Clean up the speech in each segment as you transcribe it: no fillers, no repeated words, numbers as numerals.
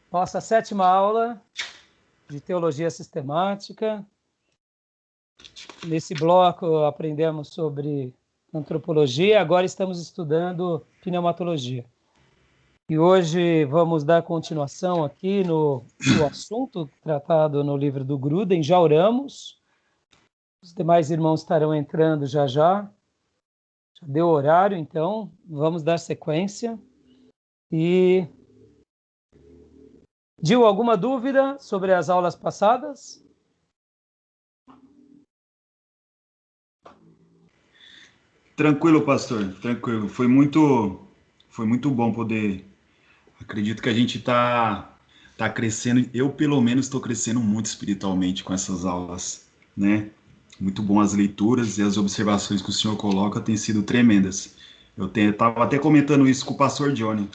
Nossa sétima aula de Teologia Sistemática. Nesse bloco aprendemos sobre antropologia, agora estamos estudando pneumatologia. E hoje vamos dar continuação aqui no assunto tratado no livro do Gruden. Já oramos, os demais irmãos estarão entrando já. Já deu horário, então vamos dar sequência. E Gil, alguma dúvida sobre as aulas passadas? Tranquilo, pastor, tranquilo. Foi muito bom poder. Acredito que a gente tá crescendo. Eu, pelo menos, estou crescendo muito espiritualmente com essas aulas, né? Muito bom as leituras e as observações que o senhor coloca têm sido tremendas. Tava até comentando isso com o pastor Johnny.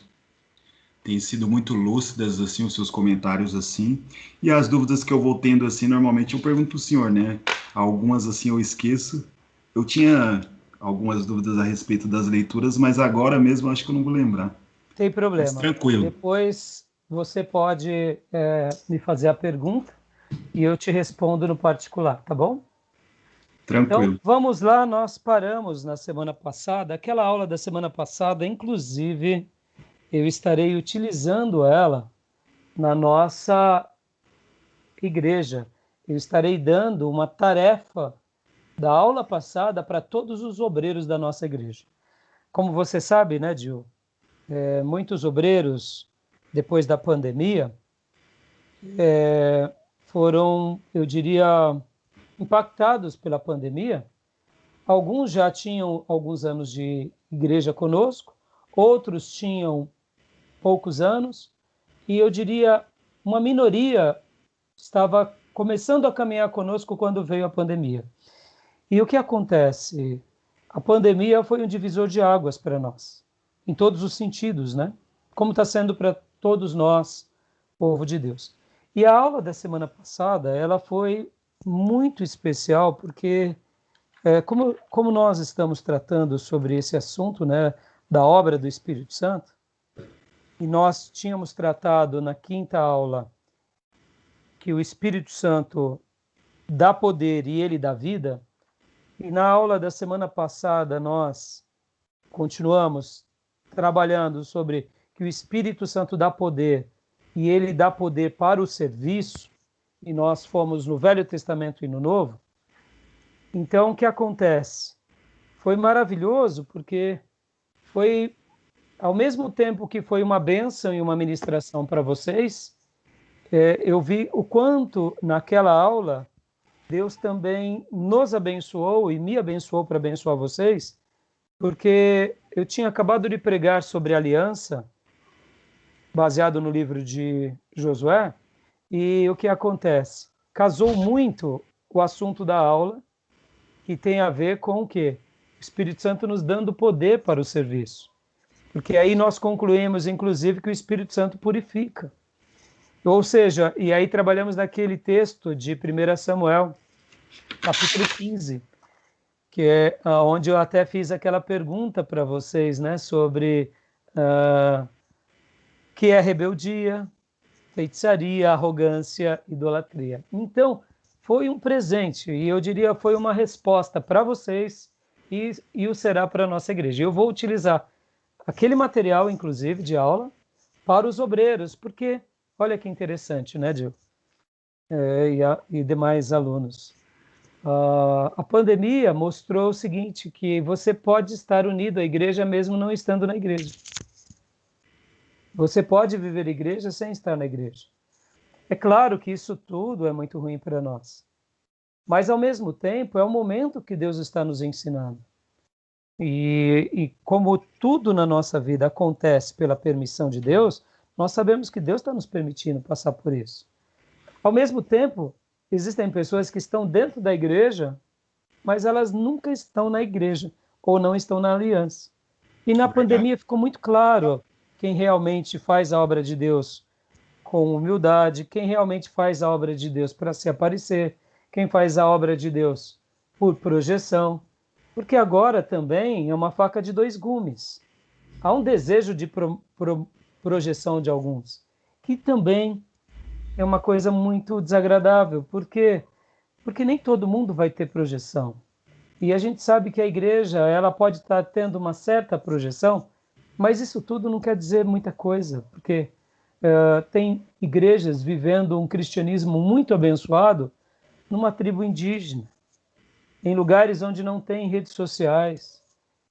Tem sido muito lúcidas, assim, os seus comentários, assim. E as dúvidas que eu vou tendo, assim, normalmente eu pergunto pro senhor, né? Algumas, assim, eu esqueço. Eu tinha algumas dúvidas a respeito das leituras, mas agora mesmo acho que eu não vou lembrar. Tem Mas problema. tranquilo. Depois você pode me fazer a pergunta e eu te respondo no particular, tá bom? Então, Tranquilo. vamos lá, nós paramos na semana passada. Aquela aula da semana passada, inclusive, eu estarei utilizando ela na nossa igreja. Eu estarei dando uma tarefa da aula passada para todos os obreiros da nossa igreja. Como você sabe, né, Gil? Muitos obreiros, depois da pandemia, foram, eu diria, impactados pela pandemia. Alguns já tinham alguns anos de igreja conosco, outros tinham poucos anos, e eu diria, uma minoria estava começando a caminhar conosco quando veio a pandemia. E o que acontece? A pandemia foi um divisor de águas para nós, em todos os sentidos, né? Como está sendo para todos nós, povo de Deus. E a aula da semana passada, ela foi muito especial, porque como nós estamos tratando sobre esse assunto, né, da obra do Espírito Santo, e nós tínhamos tratado na quinta aula que o Espírito Santo dá poder e ele dá vida, e na aula da semana passada nós continuamos trabalhando sobre que o Espírito Santo dá poder e ele dá poder para o serviço, e nós fomos no Velho Testamento e no Novo. Então, o que acontece? Foi maravilhoso, porque foi, ao mesmo tempo que foi uma bênção e uma ministração para vocês, eu vi o quanto naquela aula Deus também nos abençoou e me abençoou para abençoar vocês, porque eu tinha acabado de pregar sobre aliança, baseado no livro de Josué, e o que acontece? Casou muito o assunto da aula, que tem a ver com o quê? O Espírito Santo nos dando poder para o serviço. Porque aí nós concluímos, inclusive, que o Espírito Santo purifica. Ou seja, e aí trabalhamos naquele texto de 1 Samuel, capítulo 15, que é onde eu até fiz aquela pergunta para vocês, né, sobre que é rebeldia, feitiçaria, arrogância, idolatria. Então, foi um presente, e eu diria foi uma resposta para vocês e o será para a nossa igreja. Eu vou utilizar aquele material, inclusive, de aula, para os obreiros, porque, olha que interessante, né, Gil? E demais alunos. A pandemia mostrou o seguinte, que você pode estar unido à igreja mesmo não estando na igreja. Você pode viver igreja sem estar na igreja. É claro que isso tudo é muito ruim para nós, mas ao mesmo tempo é o momento que Deus está nos ensinando. E como tudo na nossa vida acontece pela permissão de Deus, nós sabemos que Deus está nos permitindo passar por isso. Ao mesmo tempo, existem pessoas que estão dentro da igreja, mas elas nunca estão na igreja ou não estão na aliança. E na pandemia ficou muito claro quem realmente faz a obra de Deus com humildade, quem realmente faz a obra de Deus para se aparecer, quem faz a obra de Deus por projeção, porque agora também é uma faca de dois gumes. Há um desejo de projeção de alguns, que também é uma coisa muito desagradável, porque nem todo mundo vai ter projeção. E a gente sabe que a igreja, ela pode estar tendo uma certa projeção, mas isso tudo não quer dizer muita coisa, porque tem igrejas vivendo um cristianismo muito abençoado numa tribo indígena, em lugares onde não tem redes sociais.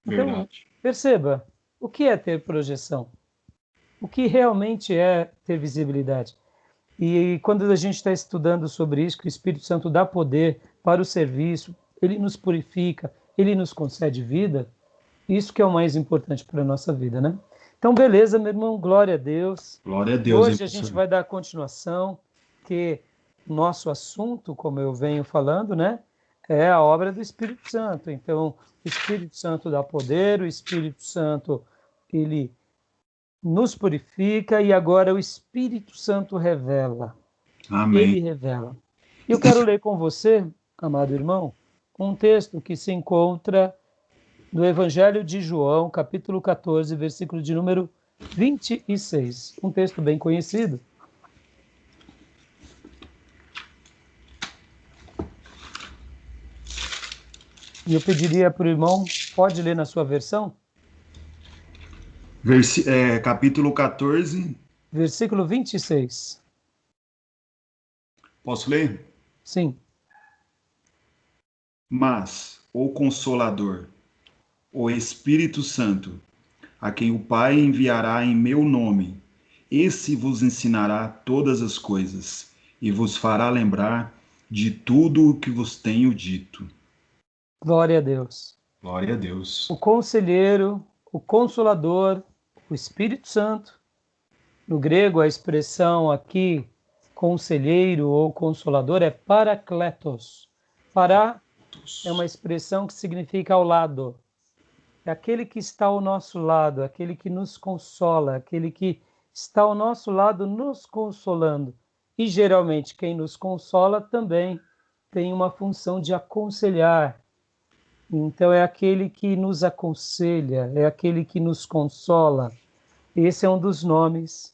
Então, Verdade. perceba, o que é ter projeção? O que realmente é ter visibilidade? E quando a gente está estudando sobre isso, que o Espírito Santo dá poder para o serviço, ele nos purifica, ele nos concede vida, isso que é o mais importante para a nossa vida, né? Então, beleza, meu irmão, glória a Deus. Glória a Deus, hein, Hoje a gente pastor? vai dar continuação, que nosso assunto, como eu venho falando, né, é a obra do Espírito Santo. Então, o Espírito Santo dá poder, o Espírito Santo, ele nos purifica e agora o Espírito Santo revela. Amém. Ele revela. Eu quero ler com você, amado irmão, um texto que se encontra no Evangelho de João, capítulo 14, versículo de número 26. Um texto bem conhecido. E eu pediria para o irmão, pode ler na sua versão? Capítulo 14. Versículo 26. Posso ler? Sim. Mas o Consolador, o Espírito Santo, a quem o Pai enviará em meu nome, esse vos ensinará todas as coisas e vos fará lembrar de tudo o que vos tenho dito. Glória a Deus. Glória a Deus. O conselheiro, o consolador, o Espírito Santo. No grego, a expressão aqui, conselheiro ou consolador, é parakletos. Para é uma expressão que significa ao lado. É aquele que está ao nosso lado, aquele que nos consola, aquele que está ao nosso lado nos consolando. E geralmente quem nos consola também tem uma função de aconselhar. Então é aquele que nos aconselha, é aquele que nos consola. Esse é um dos nomes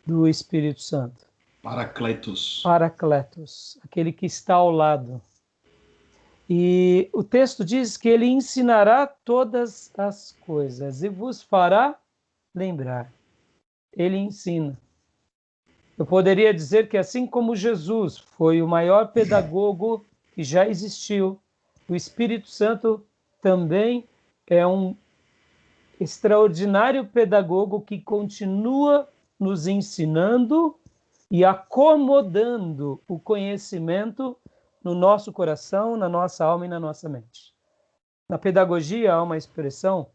do Espírito Santo. Paracletos. Paracletos, aquele que está ao lado. E o texto diz que ele ensinará todas as coisas e vos fará lembrar. Ele ensina. Eu poderia dizer que assim como Jesus foi o maior pedagogo que já existiu, o Espírito Santo também é um extraordinário pedagogo que continua nos ensinando e acomodando o conhecimento no nosso coração, na nossa alma e na nossa mente. Na pedagogia há uma expressão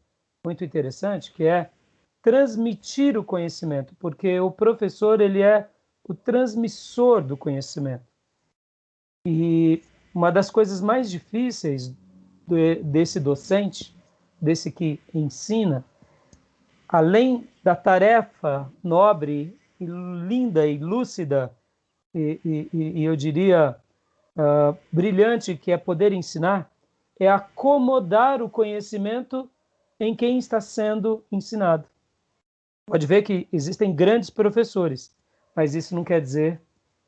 muito interessante que é transmitir o conhecimento, porque o professor ele é o transmissor do conhecimento. E uma das coisas mais difíceis desse docente, desse que ensina, além da tarefa nobre e linda e lúcida e eu diria brilhante que é poder ensinar, é acomodar o conhecimento em quem está sendo ensinado. Pode ver que existem grandes professores, mas isso não quer dizer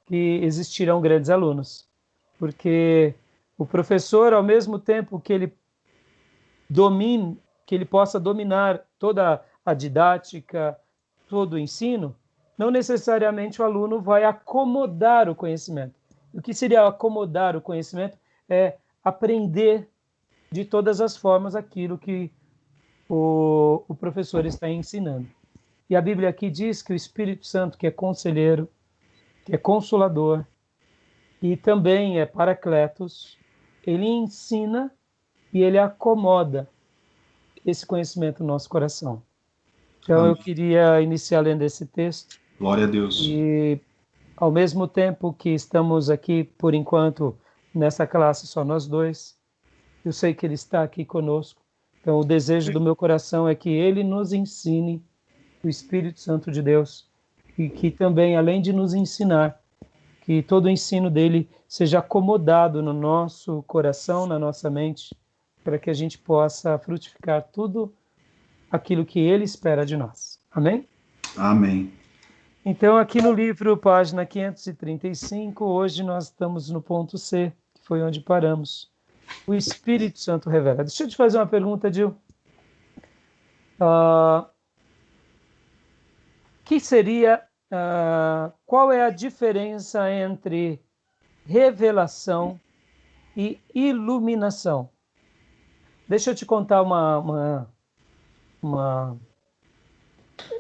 que existirão grandes alunos, porque o professor, ao mesmo tempo que ele domine, que ele possa dominar toda a didática, todo o ensino, não necessariamente o aluno vai acomodar o conhecimento. O que seria acomodar o conhecimento é aprender de todas as formas aquilo que o professor está ensinando. E a Bíblia aqui diz que o Espírito Santo, que é conselheiro, que é consolador e também é paracletos, ele ensina e ele acomoda esse conhecimento no nosso coração. Então eu queria iniciar lendo esse texto. Glória a Deus. E ao mesmo tempo que estamos aqui, por enquanto, nessa classe só nós dois, eu sei que ele está aqui conosco. Então o desejo do meu coração é que ele nos ensine o Espírito Santo de Deus e que também, além de nos ensinar, que todo o ensino dele seja acomodado no nosso coração, na nossa mente, para que a gente possa frutificar tudo aquilo que ele espera de nós. Amém? Amém. Então, aqui no livro, página 535, hoje nós estamos no ponto C, que foi onde paramos. O Espírito Santo revela. Deixa eu te fazer uma pergunta, Gil. Qual é a diferença entre revelação e iluminação? Deixa eu te contar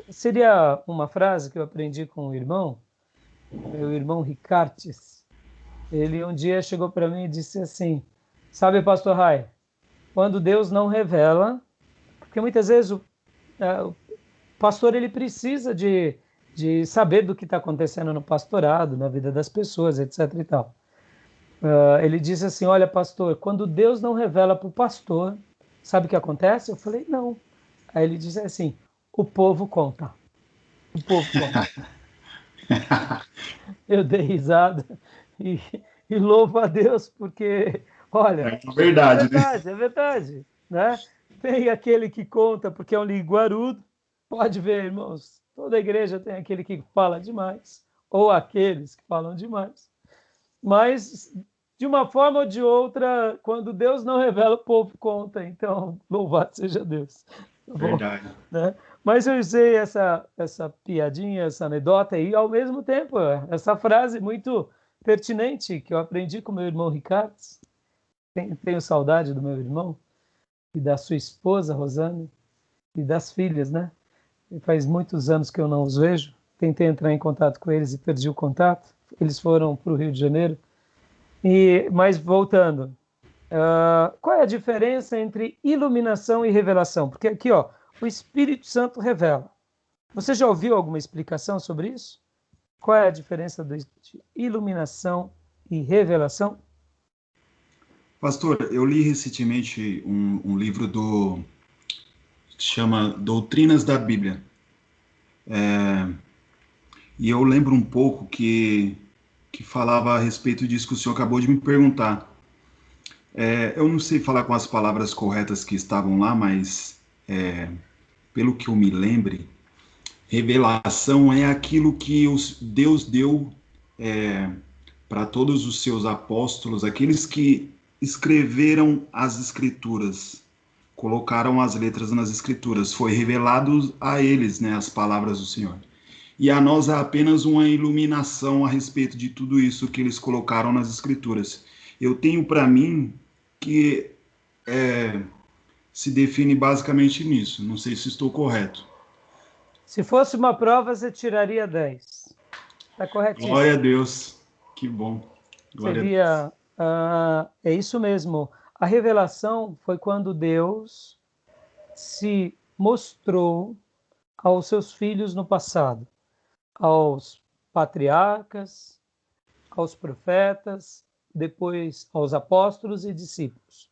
seria uma frase que eu aprendi com o irmão, meu irmão Ricartes. Ele um dia chegou para mim e disse assim: sabe, pastor Rai, quando Deus não revela, porque muitas vezes o pastor ele precisa de saber do que está acontecendo no pastorado, na vida das pessoas, etc. e tal. Ele disse assim: olha, pastor, quando Deus não revela para o pastor, sabe o que acontece? Eu falei: não. Aí ele disse assim: o povo conta. O povo conta. Eu dei risada e louvo a Deus, porque, olha, É verdade, né? é verdade, né? Tem aquele que conta porque é um linguarudo, pode ver, irmãos, toda igreja tem aquele que fala demais, ou aqueles que falam demais, mas, de uma forma ou de outra, quando Deus não revela, o povo conta, então, louvado seja Deus. Tá bom? Verdade. Né? Mas eu usei essa piadinha, essa anedota e, ao mesmo tempo, essa frase muito pertinente que eu aprendi com meu irmão Ricardo. Tenho saudade do meu irmão e da sua esposa, Rosane, e das filhas, né? E faz muitos anos que eu não os vejo. Tentei entrar em contato com eles e perdi o contato. Eles foram para o Rio de Janeiro. Mas voltando, qual é a diferença entre iluminação e revelação? Porque aqui, ó, o Espírito Santo revela. Você já ouviu alguma explicação sobre isso? Qual é a diferença de iluminação e revelação? Pastor, eu li recentemente um livro que chama Doutrinas da Bíblia. E eu lembro um pouco que falava a respeito disso que o senhor acabou de me perguntar. Eu não sei falar com as palavras corretas que estavam lá, mas pelo que eu me lembre, revelação é aquilo que Deus deu para todos os seus apóstolos, aqueles que escreveram as escrituras, colocaram as letras nas escrituras, foi revelado a eles, né, as palavras do Senhor. E a nós há apenas uma iluminação a respeito de tudo isso que eles colocaram nas escrituras. Eu tenho para mim que se define basicamente nisso. Não sei se estou correto. Se fosse uma prova, você tiraria 10. Está corretíssimo. Glória a Deus. Que bom. Glória a Deus. É isso mesmo. A revelação foi quando Deus se mostrou aos seus filhos no passado, aos patriarcas, aos profetas, depois aos apóstolos e discípulos.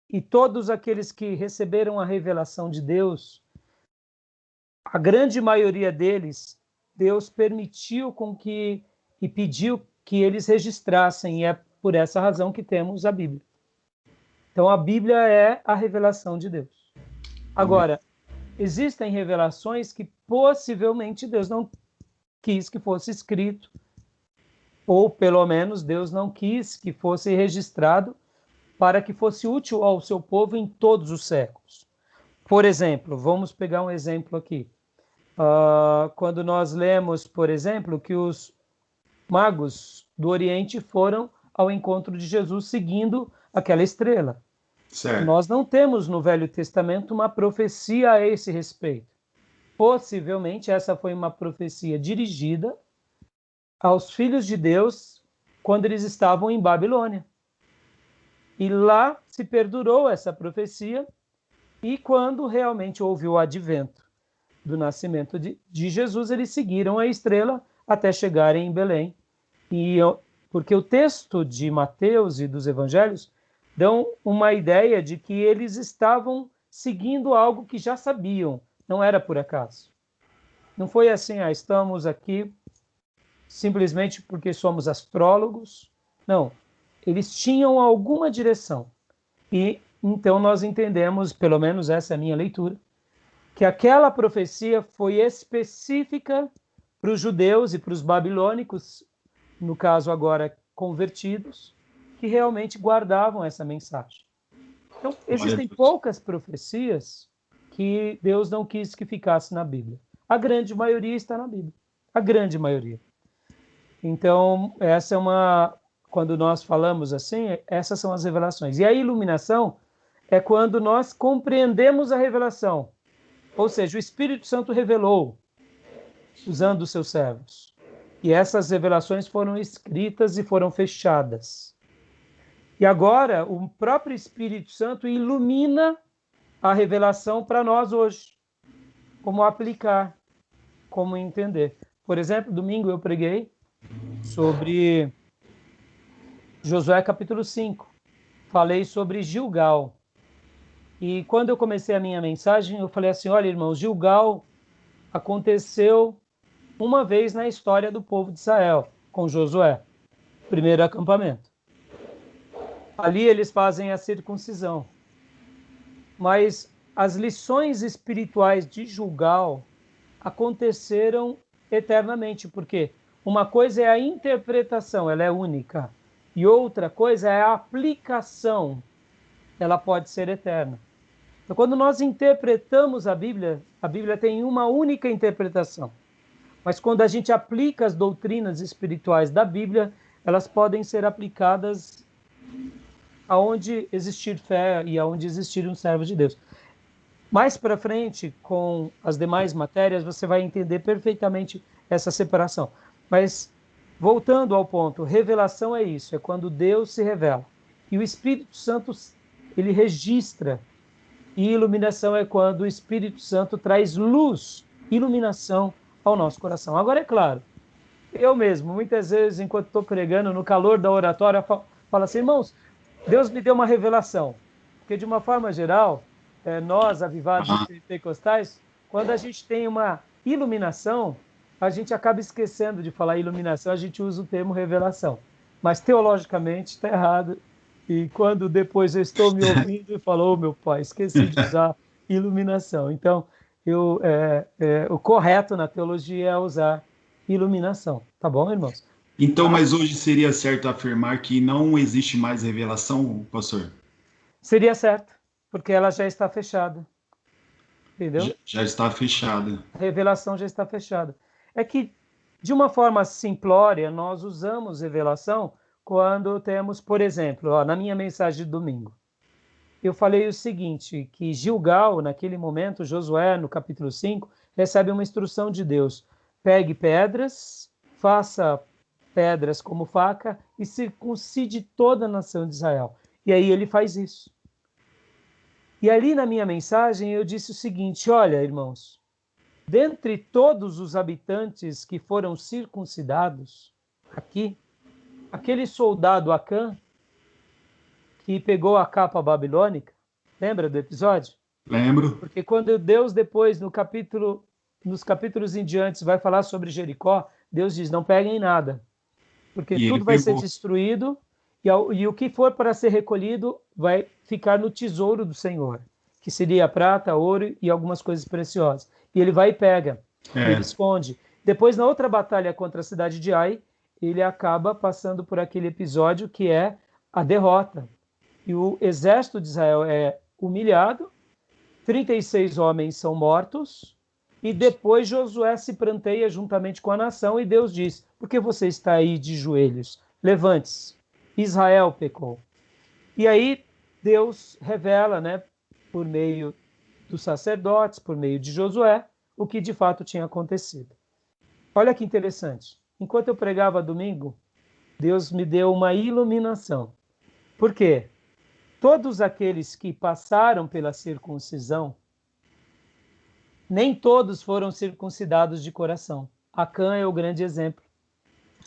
E todos aqueles que receberam a revelação de Deus, a grande maioria deles, Deus permitiu e pediu que eles registrassem, e é por essa razão que temos a Bíblia. Então, a Bíblia é a revelação de Deus. Agora, existem revelações que possivelmente Deus não quis que fosse escrito, ou pelo menos Deus não quis que fosse registrado para que fosse útil ao seu povo em todos os séculos. Por exemplo, vamos pegar um exemplo aqui. Quando nós lemos, por exemplo, que os magos do Oriente foram ao encontro de Jesus seguindo aquela estrela. Certo. Nós não temos no Velho Testamento uma profecia a esse respeito. Possivelmente essa foi uma profecia dirigida aos filhos de Deus quando eles estavam em Babilônia. E lá se perdurou essa profecia, e quando realmente houve o advento do nascimento de Jesus, eles seguiram a estrela até chegarem em Belém. Porque o texto de Mateus e dos evangelhos dão uma ideia de que eles estavam seguindo algo que já sabiam, não era por acaso. Não foi assim, estamos aqui simplesmente porque somos astrólogos. Não, eles tinham alguma direção. E então nós entendemos, pelo menos essa é a minha leitura, que aquela profecia foi específica para os judeus e para os babilônicos, no caso agora convertidos, que realmente guardavam essa mensagem. Então, existem poucas profecias que Deus não quis que ficasse na Bíblia. A grande maioria está na Bíblia. A grande maioria. Então, essa é uma... Quando nós falamos assim, essas são as revelações. E a iluminação é quando nós compreendemos a revelação. Ou seja, o Espírito Santo revelou, usando os seus servos. E essas revelações foram escritas e foram fechadas. E agora, o próprio Espírito Santo ilumina a revelação para nós hoje. Como aplicar, como entender. Por exemplo, domingo eu preguei sobre Josué capítulo 5. Falei sobre Gilgal. E quando eu comecei a minha mensagem, eu falei assim, olha, irmãos, Gilgal aconteceu uma vez na história do povo de Israel, com Josué, primeiro acampamento. Ali eles fazem a circuncisão. Mas as lições espirituais de Gilgal aconteceram eternamente, porque uma coisa é a interpretação, ela é única, e outra coisa é a aplicação, ela pode ser eterna. Então, quando nós interpretamos a Bíblia tem uma única interpretação. Mas quando a gente aplica as doutrinas espirituais da Bíblia, elas podem ser aplicadas aonde existir fé e aonde existir um servo de Deus. Mais para frente, com as demais matérias, você vai entender perfeitamente essa separação. Mas, voltando ao ponto, revelação é isso, é quando Deus se revela. E o Espírito Santo, ele registra. E iluminação é quando o Espírito Santo traz luz, iluminação ao nosso coração. Agora, é claro, eu mesmo, muitas vezes, enquanto estou pregando, no calor da oratória, falo assim, irmãos, Deus me deu uma revelação. Porque, de uma forma geral, nós, avivados pentecostais, quando a gente tem uma iluminação, a gente acaba esquecendo de falar iluminação, a gente usa o termo revelação. Mas, teologicamente, está errado. E quando depois eu estou me ouvindo e falo, meu pai, esqueci de usar iluminação. Então, o correto na teologia é usar iluminação. Tá bom, irmãos? Então, mas hoje seria certo afirmar que não existe mais revelação, pastor? Seria certo, porque ela já está fechada. Entendeu? Já está fechada. A revelação já está fechada. É que, de uma forma simplória, nós usamos revelação quando temos, por exemplo, na minha mensagem de domingo, eu falei o seguinte, que Gilgal, naquele momento, Josué, no capítulo 5, recebe uma instrução de Deus. Pegue pedras, faça pedras como faca e circuncide toda a nação de Israel. E aí ele faz isso. E ali na minha mensagem eu disse o seguinte, olha, irmãos, dentre todos os habitantes que foram circuncidados aqui, aquele soldado Acã, que pegou a capa babilônica, lembra do episódio? Lembro. Porque quando Deus depois, nos capítulos em diante, vai falar sobre Jericó, Deus diz, não peguem nada, porque tudo vai ser destruído e o que for para ser recolhido vai ficar no tesouro do Senhor, que seria prata, ouro e algumas coisas preciosas. E ele vai e pega, ele esconde. Depois, na outra batalha contra a cidade de Ai, ele acaba passando por aquele episódio que é a derrota. E o exército de Israel é humilhado, 36 homens são mortos, e depois Josué se pranteia juntamente com a nação, e Deus diz, por que você está aí de joelhos? Levante-se, Israel pecou. E aí Deus revela, por meio dos sacerdotes, por meio de Josué, o que de fato tinha acontecido. Olha que interessante. Enquanto eu pregava domingo, Deus me deu uma iluminação. Por quê? Todos aqueles que passaram pela circuncisão, nem todos foram circuncidados de coração. Acã é o grande exemplo.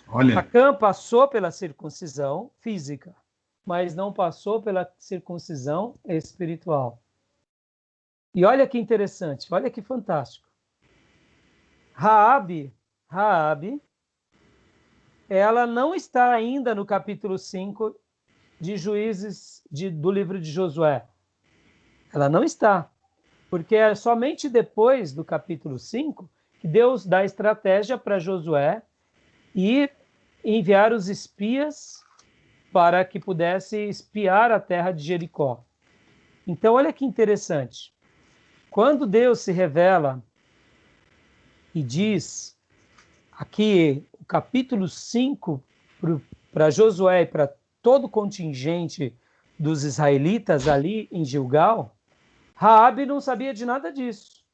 Olha. Acã passou pela circuncisão física, mas não passou pela circuncisão espiritual. E olha que interessante, olha que fantástico. Raabe, ela não está ainda no capítulo 5 de Juízes do livro de Josué. Ela não está, porque é somente depois do capítulo 5 que Deus dá estratégia para Josué e enviar os espias para que pudesse espiar a terra de Jericó. Então, olha que interessante. Quando Deus se revela e diz aqui, o capítulo 5, para Josué e para todo o contingente dos israelitas ali em Gilgal, Raabe não sabia de nada disso.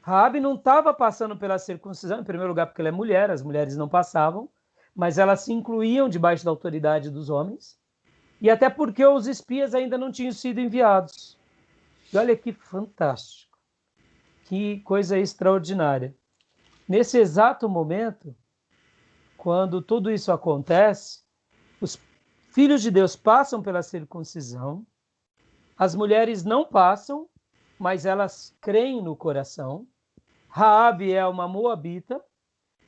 Raabe não estava passando pela circuncisão, em primeiro lugar porque ela é mulher, as mulheres não passavam, mas elas se incluíam debaixo da autoridade dos homens, e até porque os espias ainda não tinham sido enviados. E olha que fantástico, que coisa extraordinária. Nesse exato momento, quando tudo isso acontece, os filhos de Deus passam pela circuncisão, as mulheres não passam, mas elas creem no coração. Raabe é uma moabita,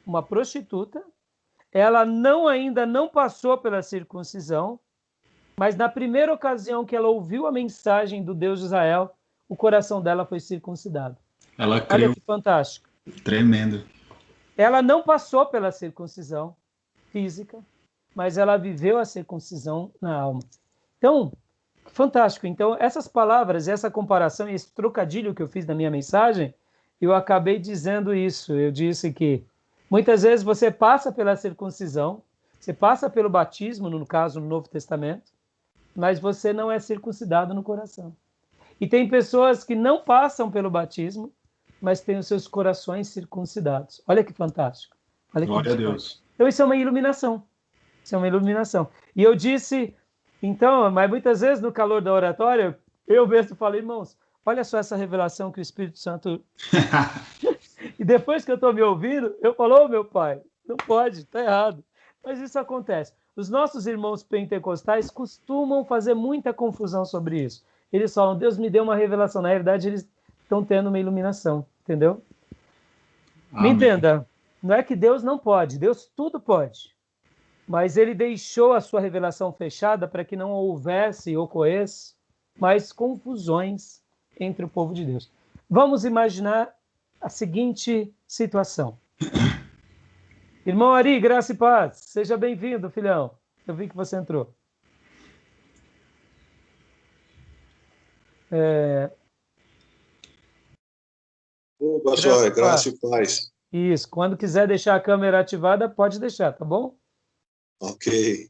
uma prostituta. Ela ainda não passou pela circuncisão, mas na primeira ocasião que ela ouviu a mensagem do Deus de Israel, o coração dela foi circuncidado. Ela creu. Olha que fantástico. Tremendo. Ela não passou pela circuncisão física, mas ela viveu a circuncisão na alma. Então, fantástico. Então, essas palavras, essa comparação e esse trocadilho que eu fiz na minha mensagem, eu acabei dizendo isso. Eu disse que muitas vezes você passa pela circuncisão, você passa pelo batismo, no caso, no Novo Testamento, mas você não é circuncidado no coração. E tem pessoas que não passam pelo batismo, mas têm os seus corações circuncidados. Olha que fantástico. Olha que Glória a Deus. Então isso é uma iluminação. Isso é uma iluminação. E eu disse, então, mas muitas vezes no calor da oratória, eu mesmo falei, irmãos, olha só essa revelação que o Espírito Santo... E depois que eu estou me ouvindo, eu falo, meu pai, não pode, está errado. Mas isso acontece. Os nossos irmãos pentecostais costumam fazer muita confusão sobre isso. Eles falam, Deus me deu uma revelação. Na realidade, eles estão tendo uma iluminação, entendeu? Amém. Me entenda, não é que Deus não pode, Deus tudo pode. Mas ele deixou a sua revelação fechada para que não houvesse, ocorresse, mais confusões entre o povo de Deus. Vamos imaginar a seguinte situação. Irmão Ari, graça e paz, seja bem-vindo, filhão. Eu vi que você entrou. Ô, pastor, graça e paz. Isso, quando quiser deixar a câmera ativada, pode deixar, tá bom? Ok.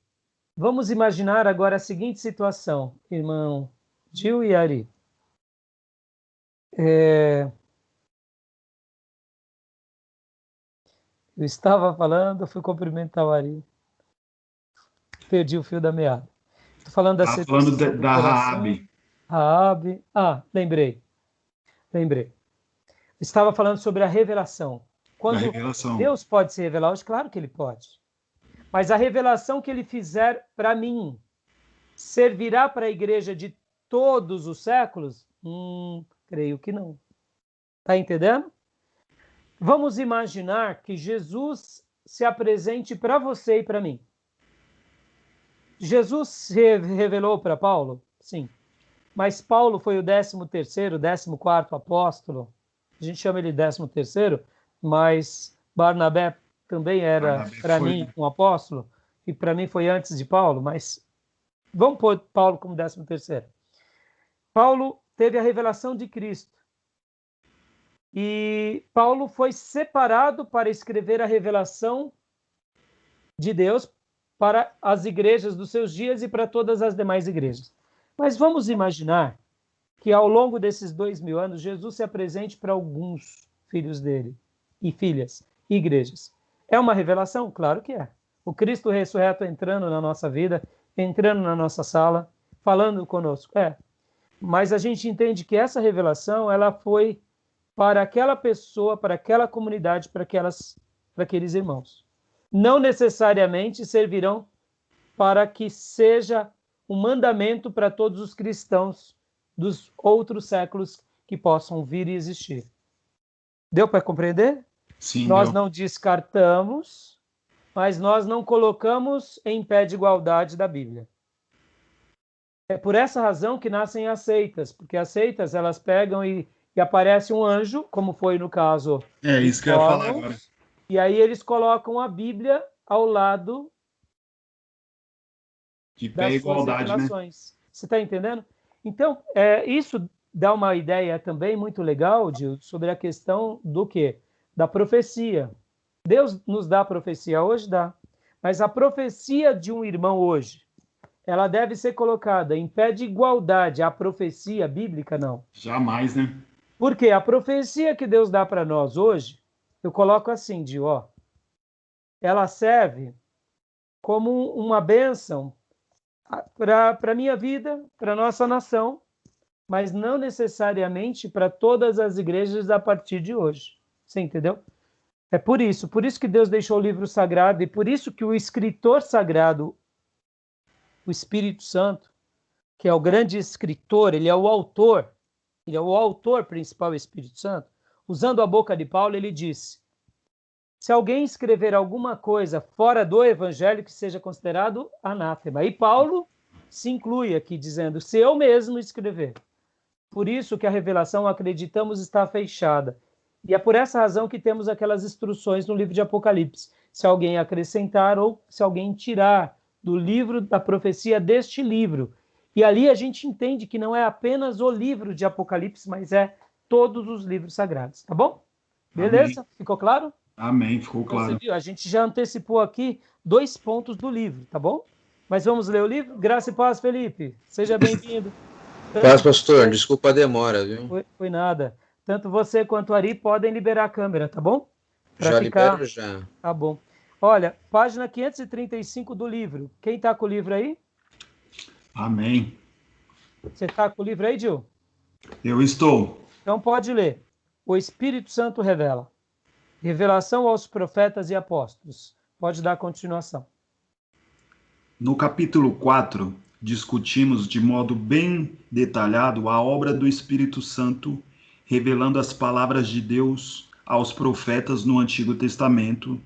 Vamos imaginar agora a seguinte situação, irmão Gil e Ari. Eu estava falando, fui cumprimentar o Ari. Perdi o fio da meada. Estou falando da situação falando da Raabe. Raabe. Ah, lembrei. Estava falando sobre a revelação. Quando Deus pode se revelar hoje, claro que ele pode. Mas a revelação que ele fizer para mim servirá para a igreja de todos os séculos? Creio que não. Está entendendo? Vamos imaginar que Jesus se apresente para você e para mim. Jesus se revelou para Paulo? Sim. Mas Paulo foi o 13º, 14º apóstolo. A gente chama ele 13º, mas Barnabé também era, para mim, um apóstolo. E para mim foi antes de Paulo, mas vamos pôr Paulo como 13º. Paulo teve a revelação de Cristo. E Paulo foi separado para escrever a revelação de Deus para as igrejas dos seus dias e para todas as demais igrejas. Mas vamos imaginar que ao longo desses 2000 anos, Jesus se apresente para alguns filhos dele e filhas, igrejas. É uma revelação? Claro que é. O Cristo ressurreto entrando na nossa vida, entrando na nossa sala, falando conosco. É. Mas a gente entende que essa revelação, ela foi para aquela pessoa, para aquela comunidade, para aqueles irmãos. Não necessariamente servirão para que seja um mandamento para todos os cristãos dos outros séculos que possam vir e existir. Deu para compreender? Sim, nós não descartamos, mas nós não colocamos em pé de igualdade da Bíblia. É por essa razão que nascem as seitas, porque as seitas elas pegam e e aparece um anjo, como foi no caso É isso que eu ia falar agora. e aí eles colocam a Bíblia ao lado De pé das suas igualdade, né? revelações. Você está entendendo? Então, isso dá uma ideia também muito legal, Gil, sobre a questão do quê? Da profecia. Deus nos dá a profecia hoje? Dá. Mas a profecia de um irmão hoje, ela deve ser colocada em pé de igualdade à profecia bíblica? Não. Jamais, né? Porque a profecia que Deus dá para nós hoje, eu coloco assim, Gil, ó, ela serve como uma bênção para a minha vida, para a nossa nação, mas não necessariamente para todas as igrejas a partir de hoje. Você entendeu? É por isso que Deus deixou o livro sagrado e por isso que o escritor sagrado, o Espírito Santo, que é o grande escritor, ele é o autor principal, o Espírito Santo. Usando a boca de Paulo, ele disse: se alguém escrever alguma coisa fora do evangelho, que seja considerado anátema. E Paulo se inclui aqui, dizendo: se eu mesmo escrever. Por isso que a revelação, acreditamos, está fechada. E é por essa razão que temos aquelas instruções no livro de Apocalipse. Se alguém acrescentar ou se alguém tirar do livro da profecia deste livro. E ali a gente entende que não é apenas o livro de Apocalipse, mas é todos os livros sagrados. Tá bom? Beleza? Amém. Ficou claro? Amém, ficou Então, claro. você viu? A gente já antecipou aqui 2 pontos do livro, tá bom? Mas vamos ler o livro? Graça e paz, Felipe. Seja bem-vindo. Paz, pastor. Desculpa a demora, viu? Foi nada. Tanto você quanto o Ari podem liberar a câmera, tá bom? Para Já ficar... libero já. Tá bom. Olha, página 535 do livro. Quem está com o livro aí? Amém. Você está com o livro aí, Gil? Eu estou. Então pode ler. O Espírito Santo revela. Revelação aos profetas e apóstolos. Pode dar continuação. No capítulo 4, discutimos de modo bem detalhado a obra do Espírito Santo, revelando as palavras de Deus aos profetas no Antigo Testamento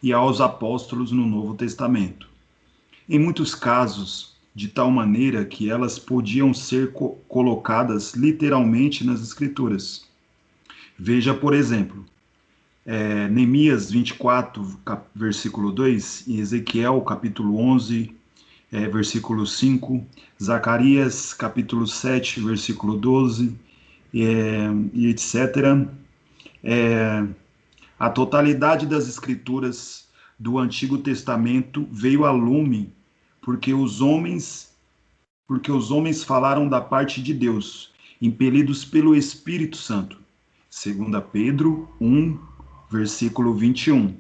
e aos apóstolos no Novo Testamento. Em muitos casos, de tal maneira que elas podiam ser colocadas literalmente nas Escrituras. Veja, por exemplo, Neemias 24, versículo 2, e Ezequiel, capítulo 11, versículo 5, Zacarias, capítulo 7, versículo 12, e etc. A totalidade das escrituras do Antigo Testamento veio a lume porque os homens falaram da parte de Deus, impelidos pelo Espírito Santo. 2 Pedro 1, versículo 21.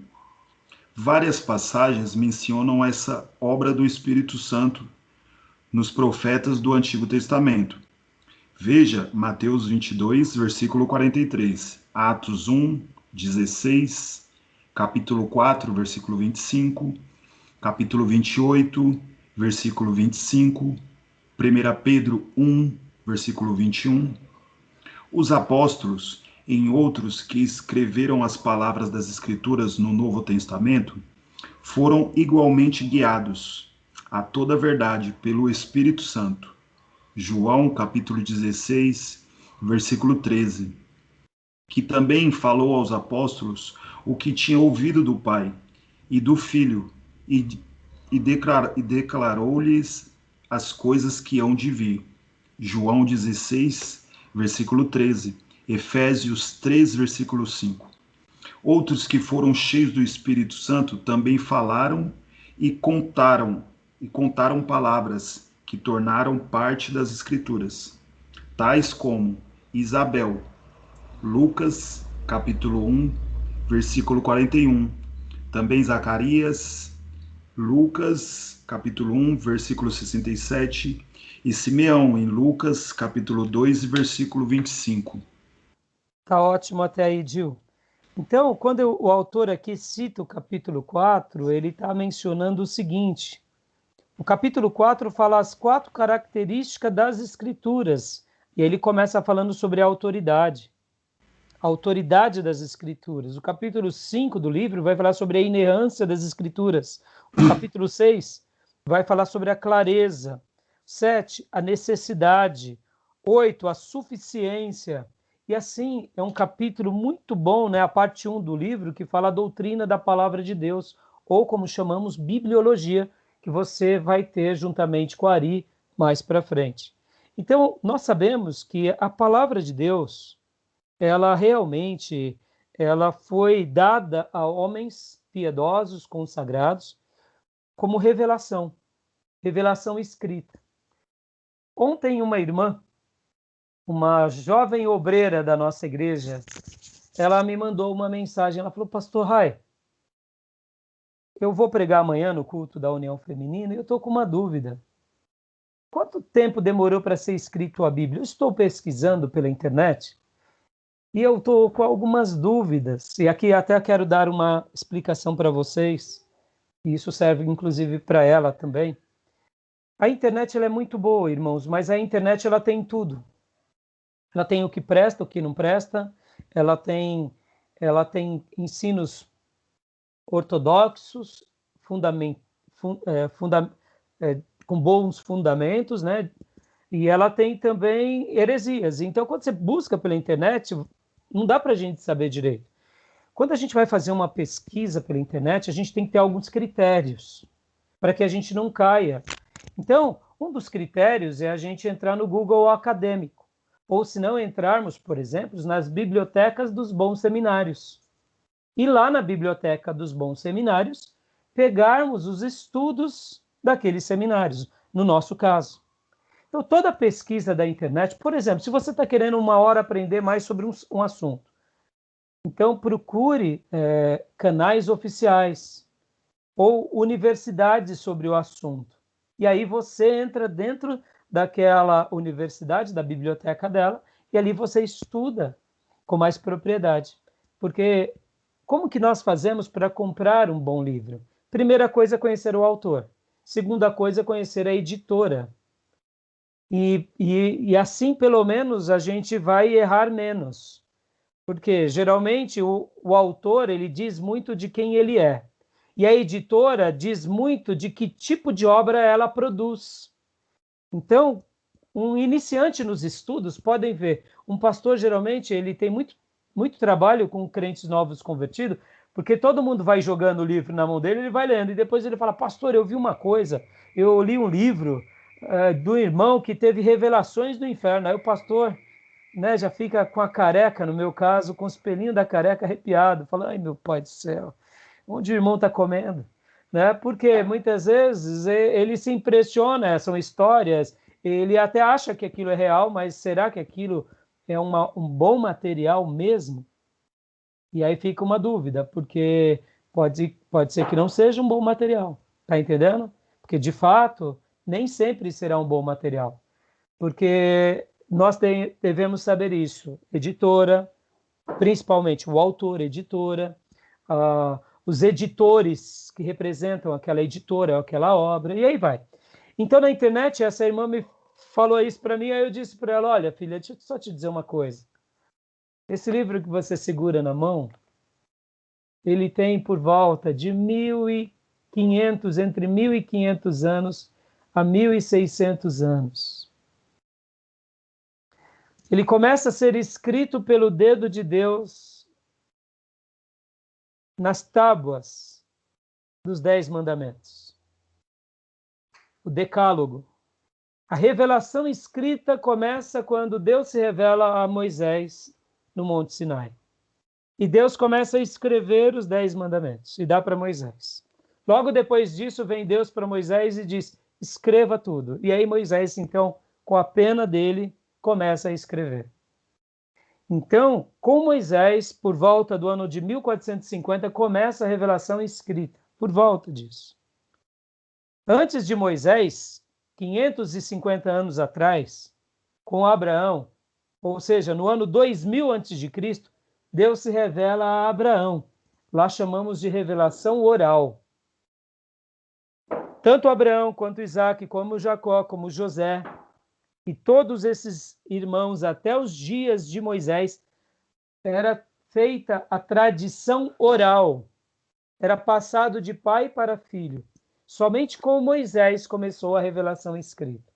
Várias passagens mencionam essa obra do Espírito Santo nos profetas do Antigo Testamento. Veja Mateus 22, versículo 43, Atos 1, 16, capítulo 4, versículo 25, capítulo 28, versículo 25, 1 Pedro 1, versículo 21. Os apóstolos, em outros que escreveram as palavras das Escrituras no Novo Testamento, foram igualmente guiados a toda a verdade pelo Espírito Santo. João, capítulo 16, versículo 13, que também falou aos apóstolos o que tinha ouvido do Pai e do Filho, e declarou-lhes as coisas que hão de vir. João 16, versículo 13, Efésios 3, versículo 5. Outros que foram cheios do Espírito Santo também falaram e contaram palavras que tornaram parte das Escrituras, tais como Isabel, Lucas, capítulo 1, versículo 41, também Zacarias, Lucas, capítulo 1, versículo 67, e Simeão, em Lucas, capítulo 2, versículo 25. Tá ótimo até aí, Gil. Então, quando o autor aqui cita o capítulo 4, ele está mencionando o seguinte: o capítulo 4 fala as 4 características das Escrituras, e ele começa falando sobre a autoridade das Escrituras. O capítulo 5 do livro vai falar sobre a inerrância das Escrituras. O capítulo 6 vai falar sobre a clareza. 7, a necessidade. 8, a suficiência. E assim, é um capítulo muito bom, né? A parte 1 do livro, que fala a doutrina da palavra de Deus, ou como chamamos, bibliologia, que você vai ter juntamente com a Ari mais para frente. Então, nós sabemos que a palavra de Deus, ela realmente ela foi dada a homens piedosos, consagrados, como revelação, revelação escrita. Ontem uma irmã, uma jovem obreira da nossa igreja, ela me mandou uma mensagem, ela falou, Pastor Rai, eu vou pregar amanhã no culto da União Feminina e eu estou com uma dúvida. Quanto tempo demorou para ser escrito a Bíblia? Eu estou pesquisando pela internet e eu estou com algumas dúvidas. E aqui até quero dar uma explicação para vocês, e isso serve inclusive para ela também. A internet ela é muito boa, irmãos, mas a internet ela tem tudo. Ela tem o que presta, o que não presta, ela tem ensinos ortodoxos, com bons fundamentos, né? E ela tem também heresias. Então, quando você busca pela internet, não dá para a gente saber direito. Quando a gente vai fazer uma pesquisa pela internet, a gente tem que ter alguns critérios para que a gente não caia. Então, um dos critérios é a gente entrar no Google acadêmico, ou se não entrarmos, por exemplo, nas bibliotecas dos bons seminários. E lá na biblioteca dos bons seminários, pegarmos os estudos daqueles seminários, no nosso caso. Então, toda pesquisa da internet, por exemplo, se você está querendo uma hora aprender mais sobre um assunto, então procure canais oficiais ou universidades sobre o assunto. E aí você entra dentro daquela universidade, da biblioteca dela, e ali você estuda com mais propriedade. Porque como que nós fazemos para comprar um bom livro? Primeira coisa é conhecer o autor. Segunda coisa é conhecer a editora. E assim, pelo menos, a gente vai errar menos. Porque, geralmente, o autor ele diz muito de quem ele é. E a editora diz muito de que tipo de obra ela produz. Então, um iniciante nos estudos, podem ver, um pastor, geralmente, ele tem muito trabalho com crentes novos convertidos, porque todo mundo vai jogando o livro na mão dele, ele vai lendo, e depois ele fala, pastor, eu vi uma coisa, eu li um livro do irmão que teve revelações do inferno. Aí o pastor, né, já fica com a careca, no meu caso, com os pelinhos da careca arrepiado, falando, ai meu pai do céu, onde o irmão está comendo? Né? Porque muitas vezes ele se impressiona, são histórias, ele até acha que aquilo é real, mas será que aquilo é um bom material mesmo? E aí fica uma dúvida, porque pode ser que não seja um bom material, tá entendendo? Porque de fato, nem sempre será um bom material, porque nós devemos saber isso, editora, principalmente o autor, editora, os editores que representam aquela editora, aquela obra, e aí vai. Então, na internet, essa irmã me falou isso para mim, aí eu disse para ela, olha, filha, deixa eu só te dizer uma coisa. Esse livro que você segura na mão, ele tem por volta de 1.500, entre 1.500 anos a 1.600 anos. Ele começa a ser escrito pelo dedo de Deus nas tábuas dos 10 mandamentos. O Decálogo. A revelação escrita começa quando Deus se revela a Moisés no Monte Sinai. E Deus começa a escrever os 10 mandamentos e dá para Moisés. Logo depois disso, vem Deus para Moisés e diz, escreva tudo. E aí Moisés, então, com a pena dele, começa a escrever. Então, com Moisés, por volta do ano de 1450, começa a revelação escrita, por volta disso. Antes de Moisés, 550 anos atrás, com Abraão, ou seja, no ano 2000 a.C., Deus se revela a Abraão. Lá chamamos de revelação oral. Tanto Abraão, quanto Isaac, como Jacó, como José, e todos esses irmãos, até os dias de Moisés, era feita a tradição oral. Era passado de pai para filho. Somente com Moisés começou a revelação escrita.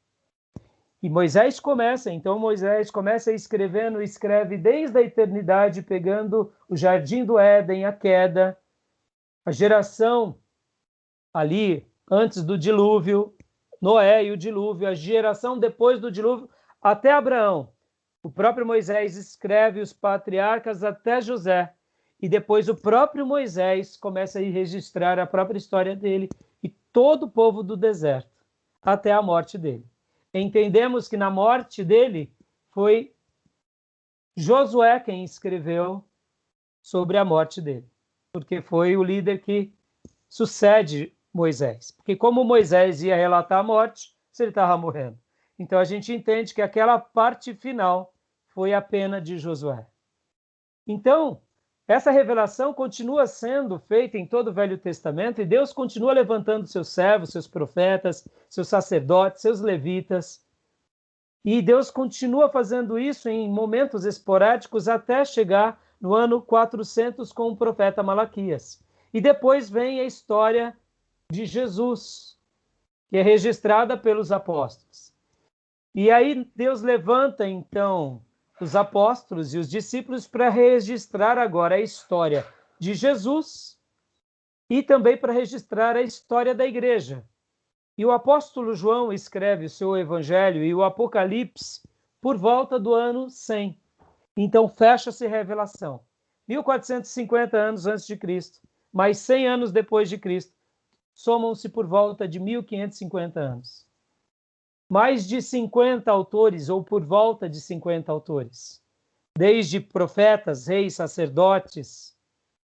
E Moisés começa escrevendo, escreve desde a eternidade, pegando o jardim do Éden, a queda, a geração ali antes do dilúvio, Noé e o dilúvio, a geração depois do dilúvio, até Abraão. O próprio Moisés escreve os patriarcas até José. E depois o próprio Moisés começa a registrar a própria história dele e todo o povo do deserto, até a morte dele. Entendemos que na morte dele foi Josué quem escreveu sobre a morte dele, porque foi o líder que sucede Moisés. Porque como Moisés ia relatar a morte, se ele estava morrendo. Então a gente entende que aquela parte final foi a pena de Josué. Então, essa revelação continua sendo feita em todo o Velho Testamento e Deus continua levantando seus servos, seus profetas, seus sacerdotes, seus levitas. E Deus continua fazendo isso em momentos esporádicos até chegar no ano 400 com o profeta Malaquias. E depois vem a história de Jesus, que é registrada pelos apóstolos. E aí Deus levanta, então, os apóstolos e os discípulos para registrar agora a história de Jesus e também para registrar a história da igreja. E o apóstolo João escreve o seu evangelho e o Apocalipse por volta do ano 100. Então fecha-se a revelação. 1450 anos antes de Cristo, mais 100 anos depois de Cristo, somam-se por volta de 1550 anos. Mais de 50 autores, ou por volta de 50 autores, desde profetas, reis, sacerdotes,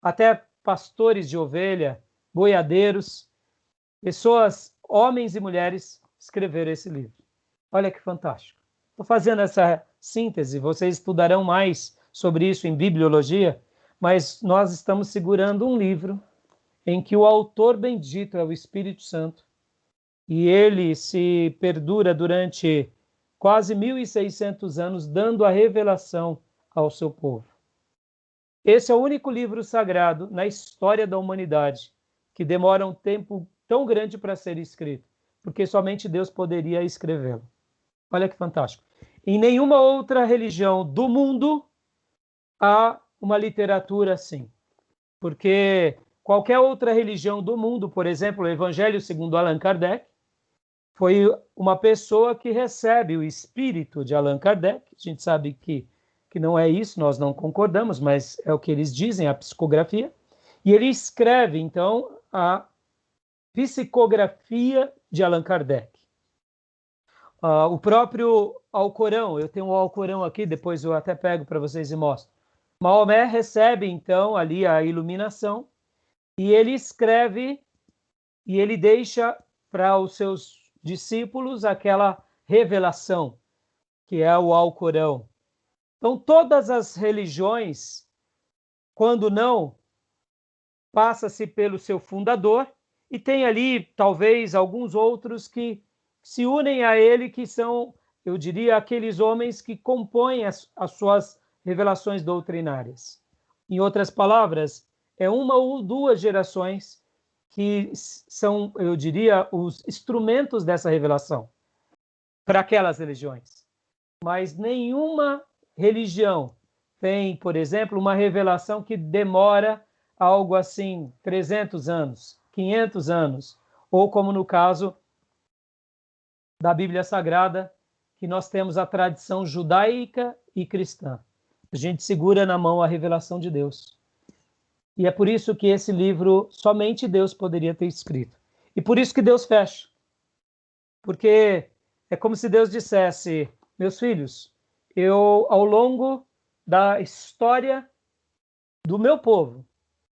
até pastores de ovelha, boiadeiros, pessoas, homens e mulheres, escreveram esse livro. Olha que fantástico. Estou fazendo essa síntese, vocês estudarão mais sobre isso em bibliologia, mas nós estamos segurando um livro em que o autor bendito é o Espírito Santo, e ele se perdura durante quase 1.600 anos, dando a revelação ao seu povo. Esse é o único livro sagrado na história da humanidade que demora um tempo tão grande para ser escrito, porque somente Deus poderia escrevê-lo. Olha que fantástico. Em nenhuma outra religião do mundo há uma literatura assim, porque qualquer outra religião do mundo, por exemplo, o Evangelho segundo Allan Kardec, foi uma pessoa que recebe o espírito de Allan Kardec. A gente sabe que não é isso, nós não concordamos, mas é o que eles dizem, a psicografia. E ele escreve, então, a psicografia de Allan Kardec. O próprio Alcorão, eu tenho o Alcorão aqui, depois eu até pego para vocês e mostro. Maomé recebe, então, ali a iluminação, e ele escreve, e ele deixa para os seus discípulos aquela revelação, que é o Alcorão. Então, todas as religiões, quando não, passa-se pelo seu fundador, e tem ali, talvez, alguns outros que se unem a ele, que são, eu diria, aqueles homens que compõem as suas revelações doutrinárias. Em outras palavras, é uma ou duas gerações que são, eu diria, os instrumentos dessa revelação para aquelas religiões. Mas nenhuma religião tem, por exemplo, uma revelação que demora algo assim 300 anos, 500 anos, ou como no caso da Bíblia Sagrada, que nós temos a tradição judaica e cristã. A gente segura na mão a revelação de Deus. E é por isso que esse livro somente Deus poderia ter escrito. E por isso que Deus fecha. Porque é como se Deus dissesse: meus filhos, eu, ao longo da história do meu povo,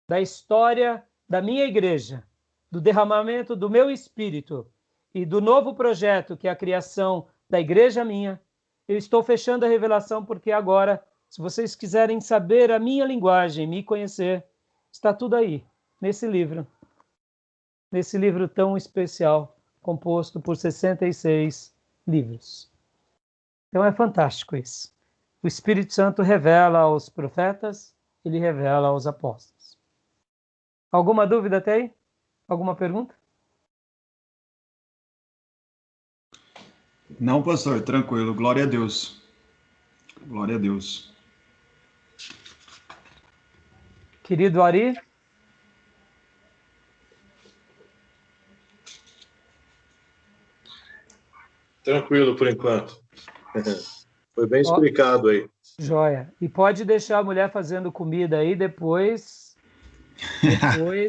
da história da minha igreja, do derramamento do meu espírito e do novo projeto, que é a criação da igreja minha, eu estou fechando a revelação, porque agora, se vocês quiserem saber a minha linguagem, me conhecer, está tudo aí, nesse livro tão especial, composto por 66 livros. Então é fantástico isso. O Espírito Santo revela aos profetas, ele revela aos apóstolos. Alguma dúvida até aí? Alguma pergunta? Não, pastor, tranquilo. Glória a Deus. Glória a Deus. Querido Ari? Tranquilo por enquanto. Foi bem explicado aí. Joia. E pode deixar a mulher fazendo comida aí depois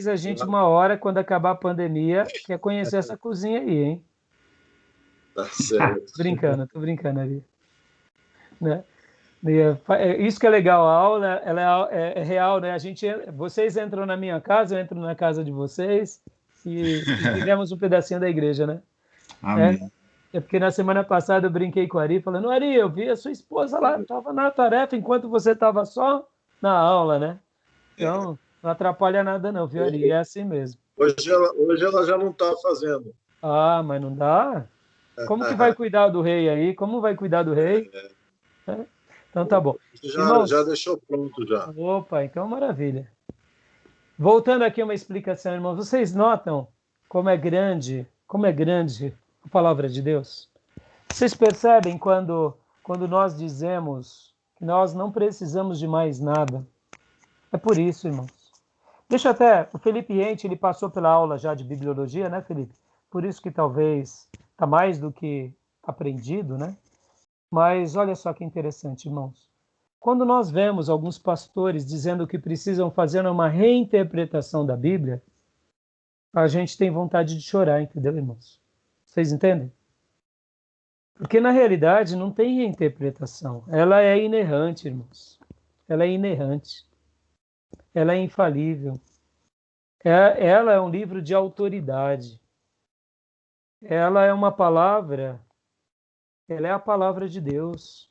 a gente, uma hora, quando acabar a pandemia, quer conhecer essa cozinha aí, hein? Tá certo. Tô brincando ali. Né? Isso que é legal, a aula ela é real, né? Vocês entram na minha casa, eu entro na casa de vocês e vivemos um pedacinho da igreja, né? Amém. É porque na semana passada eu brinquei com a Ari, falando, Ari, eu vi a sua esposa lá, estava na tarefa enquanto você estava só na aula, né? Então, não atrapalha nada não, viu, Ari? É assim mesmo. Hoje ela já não está fazendo. Ah, mas não dá? Como que vai cuidar do rei aí? Como vai cuidar do rei? Então tá bom. Já deixou pronto já. Opa, então maravilha. Voltando aqui a uma explicação, irmãos, vocês notam como é grande a palavra de Deus? Vocês percebem quando nós dizemos que nós não precisamos de mais nada? É por isso, irmãos. Deixa até, o Felipe Ente, ele passou pela aula já de bibliologia, né, Felipe? Por isso que talvez está mais do que aprendido, né? Mas olha só que interessante, irmãos. Quando nós vemos alguns pastores dizendo que precisam fazer uma reinterpretação da Bíblia, a gente tem vontade de chorar, entendeu, irmãos? Vocês entendem? Porque na realidade não tem reinterpretação. Ela é inerrante, irmãos. Ela é inerrante. Ela é infalível. Ela é um livro de autoridade. Ela é uma palavra, ela é a palavra de Deus.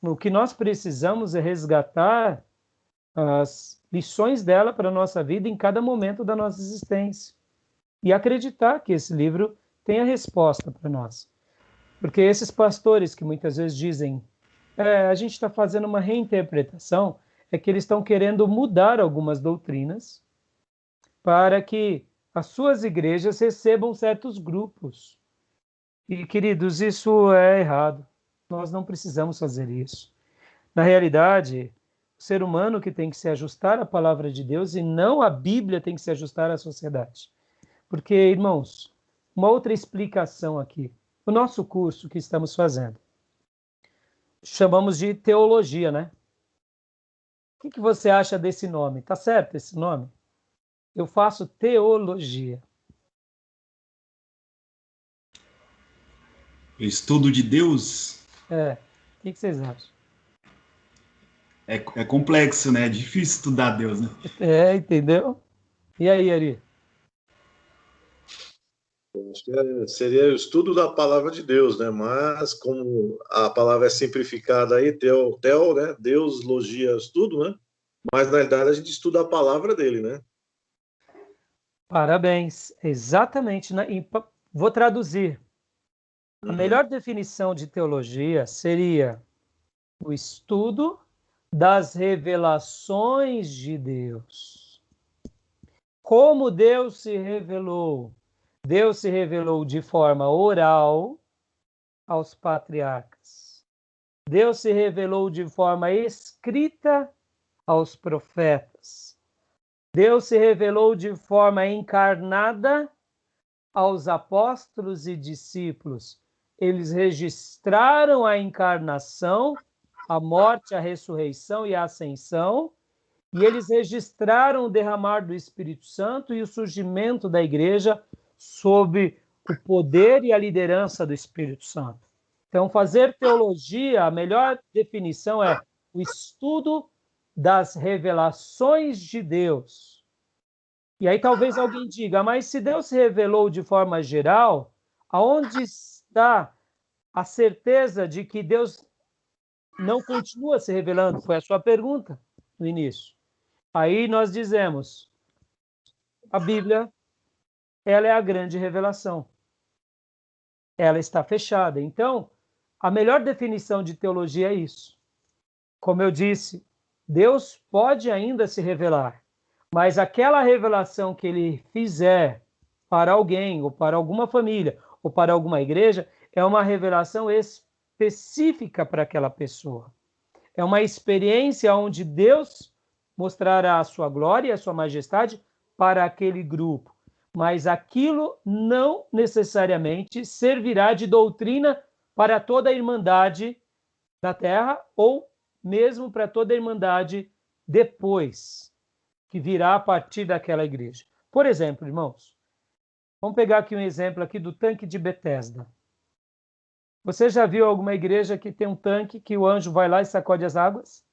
O que nós precisamos é resgatar as lições dela para a nossa vida em cada momento da nossa existência. E acreditar que esse livro tem a resposta para nós. Porque esses pastores que muitas vezes dizem a gente está fazendo uma reinterpretação, é que eles estão querendo mudar algumas doutrinas para que as suas igrejas recebam certos grupos. E, queridos, isso é errado. Nós não precisamos fazer isso. Na realidade, o ser humano que tem que se ajustar à palavra de Deus e não a Bíblia tem que se ajustar à sociedade. Porque, irmãos, uma outra explicação aqui. O nosso curso que estamos fazendo, chamamos de teologia, né? O que você acha desse nome? Tá certo esse nome? Eu faço teologia. Estudo de Deus? O que vocês acham? É complexo, né? É difícil estudar Deus, né? Entendeu? E aí, Ari? Acho que seria o estudo da palavra de Deus, né? Mas como a palavra é simplificada aí, né? Deus, logia, estudo, né? Mas na realidade a gente estuda a palavra dele, né? Parabéns. Exatamente. Vou traduzir. A melhor definição de teologia seria o estudo das revelações de Deus. Como Deus se revelou? Deus se revelou de forma oral aos patriarcas. Deus se revelou de forma escrita aos profetas. Deus se revelou de forma encarnada aos apóstolos e discípulos. Eles registraram a encarnação, a morte, a ressurreição e a ascensão, e eles registraram o derramar do Espírito Santo e o surgimento da igreja sob o poder e a liderança do Espírito Santo. Então, fazer teologia, a melhor definição é o estudo das revelações de Deus. E aí talvez alguém diga, mas se Deus se revelou de forma geral, aonde está a certeza de que Deus não continua se revelando? Foi a sua pergunta no início. Aí nós dizemos, a Bíblia, ela é a grande revelação. Ela está fechada. Então, a melhor definição de teologia é isso. Como eu disse, Deus pode ainda se revelar, mas aquela revelação que ele fizer para alguém, ou para alguma família, ou para alguma igreja, é uma revelação específica para aquela pessoa. É uma experiência onde Deus mostrará a sua glória e a sua majestade para aquele grupo. Mas aquilo não necessariamente servirá de doutrina para toda a irmandade da terra ou mesmo para toda a irmandade depois, que virá a partir daquela igreja. Por exemplo, irmãos, vamos pegar aqui um exemplo aqui do tanque de Betesda. Você já viu alguma igreja que tem um tanque que o anjo vai lá e sacode as águas?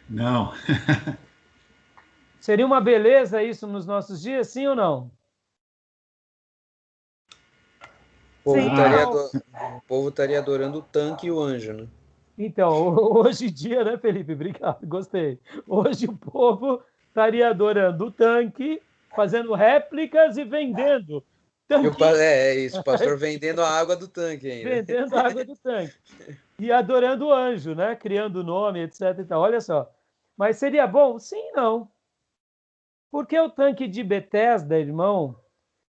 Não. Seria uma beleza isso nos nossos dias, sim ou não? O Sim, povo estaria adorando o tanque e o anjo, né? Então, hoje em dia, né, Felipe? Obrigado, gostei. Hoje o povo estaria adorando o tanque, fazendo réplicas e vendendo. É isso, o pastor vendendo a água do tanque ainda. Vendendo a água do tanque. E adorando o anjo, né? Criando nome, etc. Então, olha só. Mas seria bom? Sim e não. Porque o tanque de Betesda, irmão,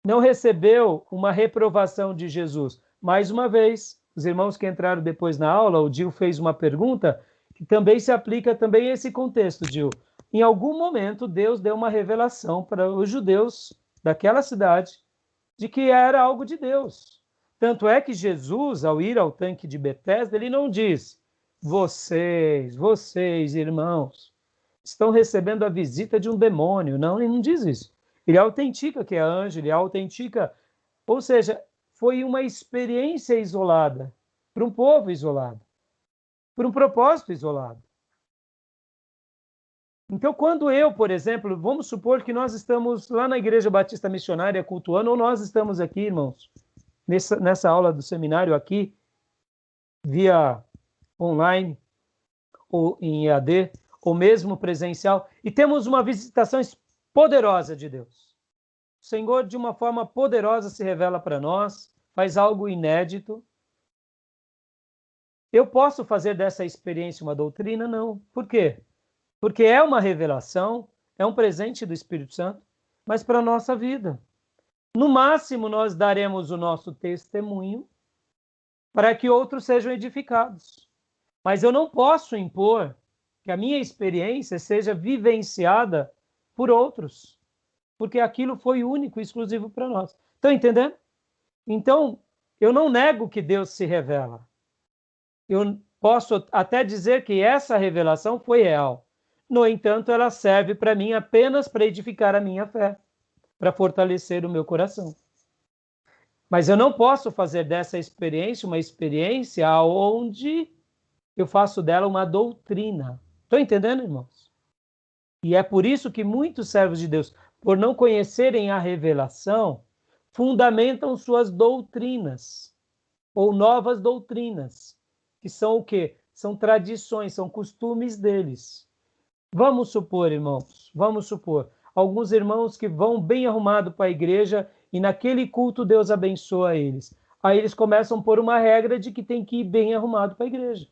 não recebeu uma reprovação de Jesus. Mais uma vez, os irmãos que entraram depois na aula, o Gil fez uma pergunta que também se aplica também a esse contexto, Gil. Em algum momento, Deus deu uma revelação para os judeus daquela cidade de que era algo de Deus. Tanto é que Jesus, ao ir ao tanque de Betesda, ele não diz: vocês, irmãos, estão recebendo a visita de um demônio. Não, ele não diz isso. Ele autentica que é anjo, ele autentica. Ou seja, foi uma experiência isolada, para um povo isolado, por um propósito isolado. Então, quando eu, por exemplo, vamos supor que nós estamos lá na Igreja Batista Missionária cultuando, ou nós estamos aqui, irmãos, nessa aula do seminário aqui, via online, ou em EAD, ou mesmo presencial, e temos uma visitação poderosa de Deus. O Senhor, de uma forma poderosa, se revela para nós, faz algo inédito. Eu posso fazer dessa experiência uma doutrina? Não. Por quê? Porque é uma revelação, é um presente do Espírito Santo, mas para a nossa vida. No máximo, nós daremos o nosso testemunho para que outros sejam edificados. Mas eu não posso impor que a minha experiência seja vivenciada por outros, porque aquilo foi único e exclusivo para nós. Estão entendendo? Então, eu não nego que Deus se revela. Eu posso até dizer que essa revelação foi real. No entanto, ela serve para mim apenas para edificar a minha fé, para fortalecer o meu coração. Mas eu não posso fazer dessa experiência uma experiência onde eu faço dela uma doutrina. Estão entendendo, irmãos? E é por isso que muitos servos de Deus, por não conhecerem a revelação, fundamentam suas doutrinas, ou novas doutrinas, que são o quê? São tradições, são costumes deles. Vamos supor, irmãos, alguns irmãos que vão bem arrumados para a igreja e naquele culto Deus abençoa eles. Aí eles começam a pôr uma regra de que tem que ir bem arrumado para a igreja.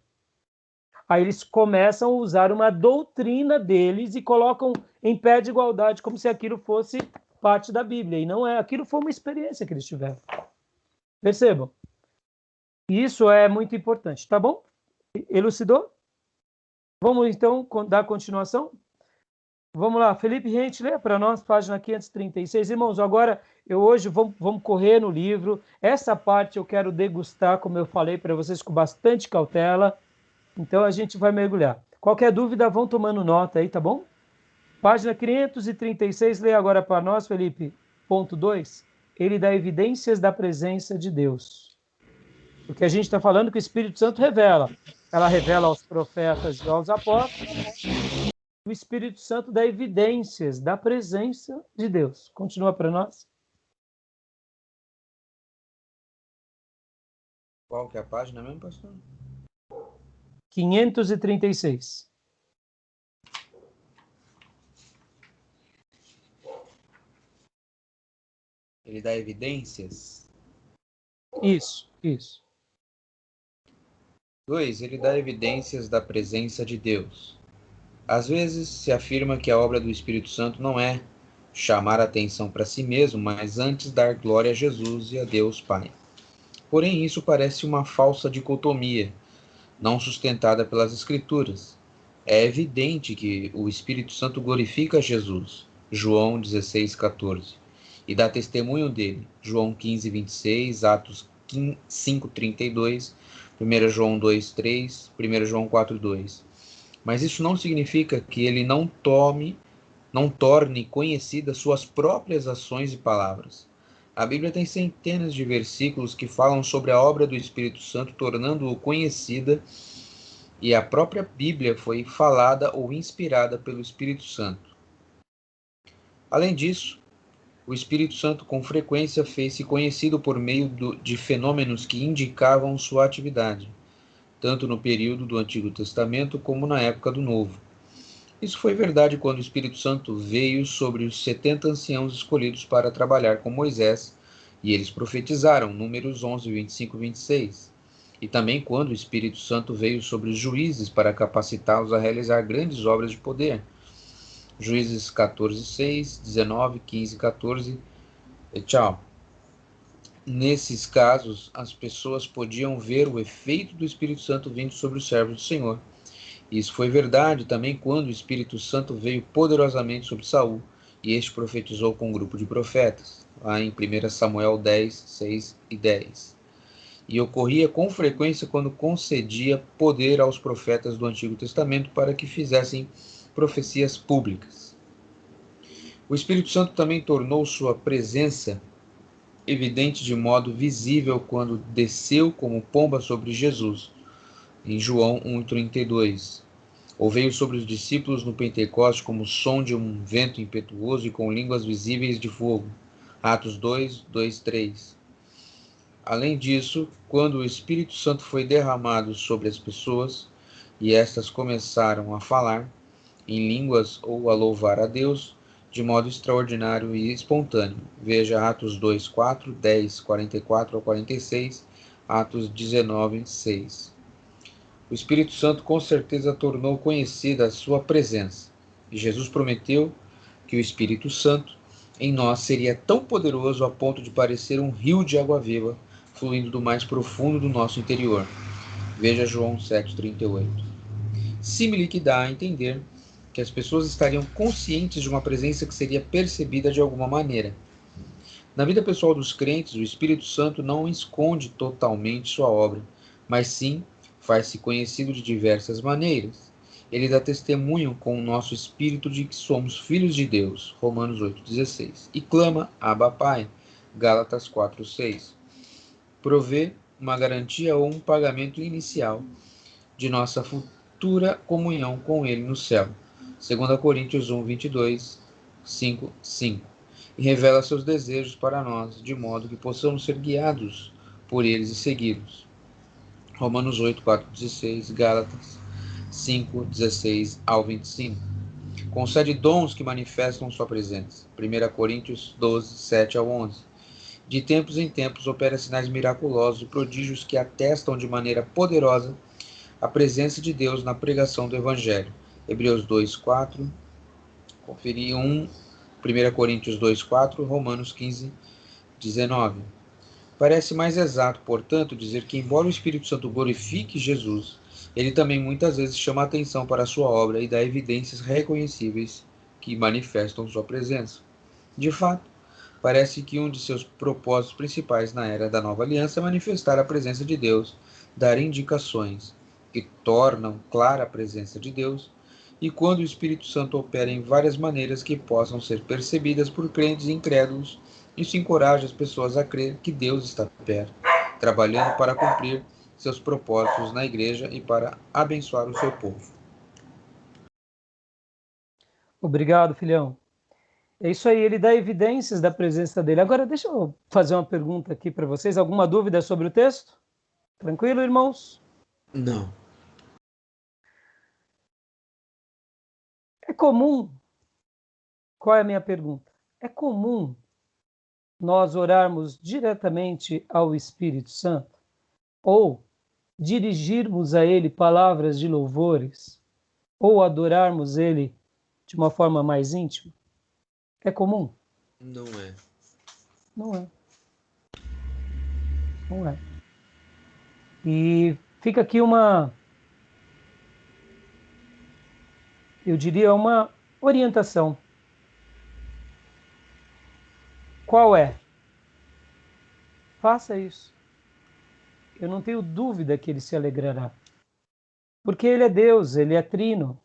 Aí eles começam a usar uma doutrina deles e colocam em pé de igualdade, como se aquilo fosse parte da Bíblia. E não é, aquilo foi uma experiência que eles tiveram. Percebam? Isso é muito importante, tá bom? Elucidou? Vamos então dar continuação? Vamos lá, Felipe Rente, lê para nós, página 536. Irmãos, agora hoje vamos correr no livro. Essa parte eu quero degustar, como eu falei para vocês, com bastante cautela. Então a gente vai mergulhar. Qualquer dúvida, vão tomando nota aí, tá bom? Página 536, lê agora para nós, Felipe. Ponto 2. Ele dá evidências da presença de Deus. Porque a gente está falando que o Espírito Santo revela. Ela revela aos profetas e aos apóstolos. O Espírito Santo dá evidências da presença de Deus. Continua para nós. Qual que é a página mesmo, pastor? 536. Ele dá evidências? Isso. 2. Ele dá evidências da presença de Deus. Às vezes se afirma que a obra do Espírito Santo não é chamar a atenção para si mesmo, mas antes dar glória a Jesus e a Deus Pai. Porém, isso parece uma falsa dicotomia, não sustentada pelas Escrituras. É evidente que o Espírito Santo glorifica Jesus, João 16,14, e dá testemunho dele, João 15,26, Atos 5,32, 1 João 2,3, 1 João 4,2. Mas isso não significa que ele não torne conhecidas suas próprias ações e palavras. A Bíblia tem centenas de versículos que falam sobre a obra do Espírito Santo, tornando-o conhecida, e a própria Bíblia foi falada ou inspirada pelo Espírito Santo. Além disso, o Espírito Santo com frequência fez-se conhecido por meio de fenômenos que indicavam sua atividade, tanto no período do Antigo Testamento como na época do Novo. Isso foi verdade quando o Espírito Santo veio sobre os 70 anciãos escolhidos para trabalhar com Moisés, e eles profetizaram, Números 11, 25 e 26. E também quando o Espírito Santo veio sobre os juízes para capacitá-los a realizar grandes obras de poder, Juízes 14, 6, 19, 15, 14 e tchau. Nesses casos, as pessoas podiam ver o efeito do Espírito Santo vindo sobre os servos do Senhor. Isso foi verdade também quando o Espírito Santo veio poderosamente sobre Saul, e este profetizou com um grupo de profetas, lá em 1 Samuel 10, 6 e 10. E ocorria com frequência quando concedia poder aos profetas do Antigo Testamento para que fizessem profecias públicas. O Espírito Santo também tornou sua presença evidente de modo visível quando desceu como pomba sobre Jesus, em João 1,32. Ou veio sobre os discípulos no Pentecostes como som de um vento impetuoso e com línguas visíveis de fogo, Atos 2, 2, 3. Além disso, quando o Espírito Santo foi derramado sobre as pessoas, e estas começaram a falar em línguas ou a louvar a Deus, de modo extraordinário e espontâneo. Veja Atos 2, 4, 10, 44 a 46, Atos 19, 6. O Espírito Santo com certeza tornou conhecida a sua presença, e Jesus prometeu que o Espírito Santo em nós seria tão poderoso a ponto de parecer um rio de água viva, fluindo do mais profundo do nosso interior. Veja João 7,38. Símile que dá a entender que as pessoas estariam conscientes de uma presença que seria percebida de alguma maneira. Na vida pessoal dos crentes, o Espírito Santo não esconde totalmente sua obra, mas sim faz-se conhecido de diversas maneiras. Ele dá testemunho com o nosso espírito de que somos filhos de Deus, Romanos 8,16, e clama, Abba Pai, Gálatas 4,6. Provê uma garantia ou um pagamento inicial de nossa futura comunhão com Ele no céu, 2 Coríntios 1, 22, 5, 5. E revela seus desejos para nós, de modo que possamos ser guiados por eles e segui-los. Romanos 8, 4, 16, Gálatas 5, 16 ao 25. Concede dons que manifestam sua presença. 1 Coríntios 12, 7 ao 11. De tempos em tempos opera sinais miraculosos e prodígios que atestam de maneira poderosa a presença de Deus na pregação do Evangelho. Hebreus 2, 4. Conferir 1 Coríntios 2, 4. Romanos 15, 19. Parece mais exato, portanto, dizer que, embora o Espírito Santo glorifique Jesus, ele também muitas vezes chama a atenção para a sua obra e dá evidências reconhecíveis que manifestam sua presença. De fato, parece que um de seus propósitos principais na era da Nova Aliança é manifestar a presença de Deus, dar indicações que tornam clara a presença de Deus, e quando o Espírito Santo opera em várias maneiras que possam ser percebidas por crentes e incrédulos, isso encoraja as pessoas a crer que Deus está perto, trabalhando para cumprir seus propósitos na igreja e para abençoar o seu povo. Obrigado, filhão. É isso aí, ele dá evidências da presença dele. Agora, deixa eu fazer uma pergunta aqui para vocês. Alguma dúvida sobre o texto? Tranquilo, irmãos? Não. É comum. Qual é a minha pergunta? É comum nós orarmos diretamente ao Espírito Santo? Ou dirigirmos a ele palavras de louvores? Ou adorarmos ele de uma forma mais íntima? É comum? Não é. Não é. Não é. E fica aqui eu diria, uma orientação. Qual é? Faça isso. Eu não tenho dúvida que ele se alegrará. Porque ele é Deus, ele é trino.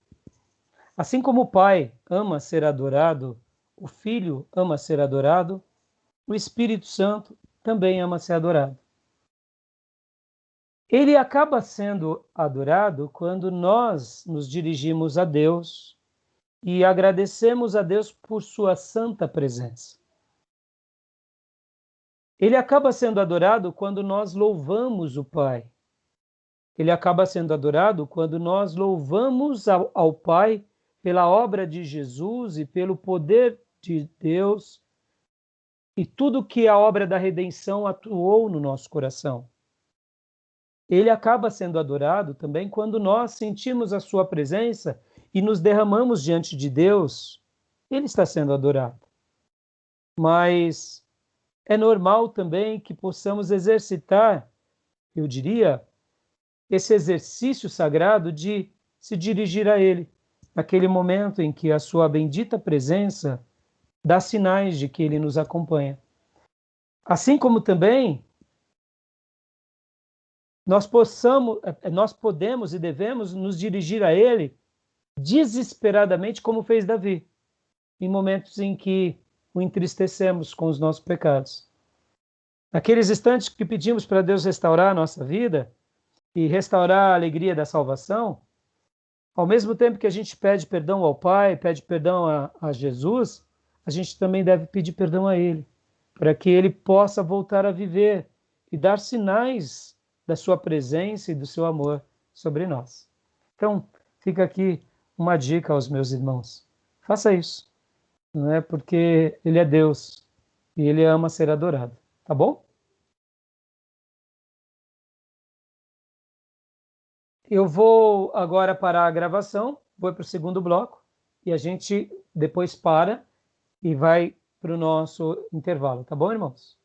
Assim como o Pai ama ser adorado, o Filho ama ser adorado, o Espírito Santo também ama ser adorado. Ele acaba sendo adorado quando nós nos dirigimos a Deus e agradecemos a Deus por sua santa presença. Ele acaba sendo adorado quando nós louvamos o Pai. Ele acaba sendo adorado quando nós louvamos ao Pai pela obra de Jesus e pelo poder de Deus e tudo que a obra da redenção atuou no nosso coração. Ele acaba sendo adorado também quando nós sentimos a sua presença e nos derramamos diante de Deus. Ele está sendo adorado. Mas é normal também que possamos exercitar, eu diria, esse exercício sagrado de se dirigir a Ele, naquele momento em que a sua bendita presença dá sinais de que Ele nos acompanha. Assim como também nós podemos e devemos nos dirigir a Ele desesperadamente, como fez Davi, em momentos em que o entristecemos com os nossos pecados. Naqueles instantes que pedimos para Deus restaurar a nossa vida e restaurar a alegria da salvação, ao mesmo tempo que a gente pede perdão ao Pai, pede perdão a Jesus, a gente também deve pedir perdão a Ele, para que Ele possa voltar a viver e dar sinais da sua presença e do seu amor sobre nós. Então, fica aqui uma dica aos meus irmãos. Faça isso, não é? Porque Ele é Deus e Ele ama ser adorado, tá bom? Eu vou agora parar a gravação, vou para o segundo bloco e a gente depois para e vai para o nosso intervalo, tá bom, irmãos?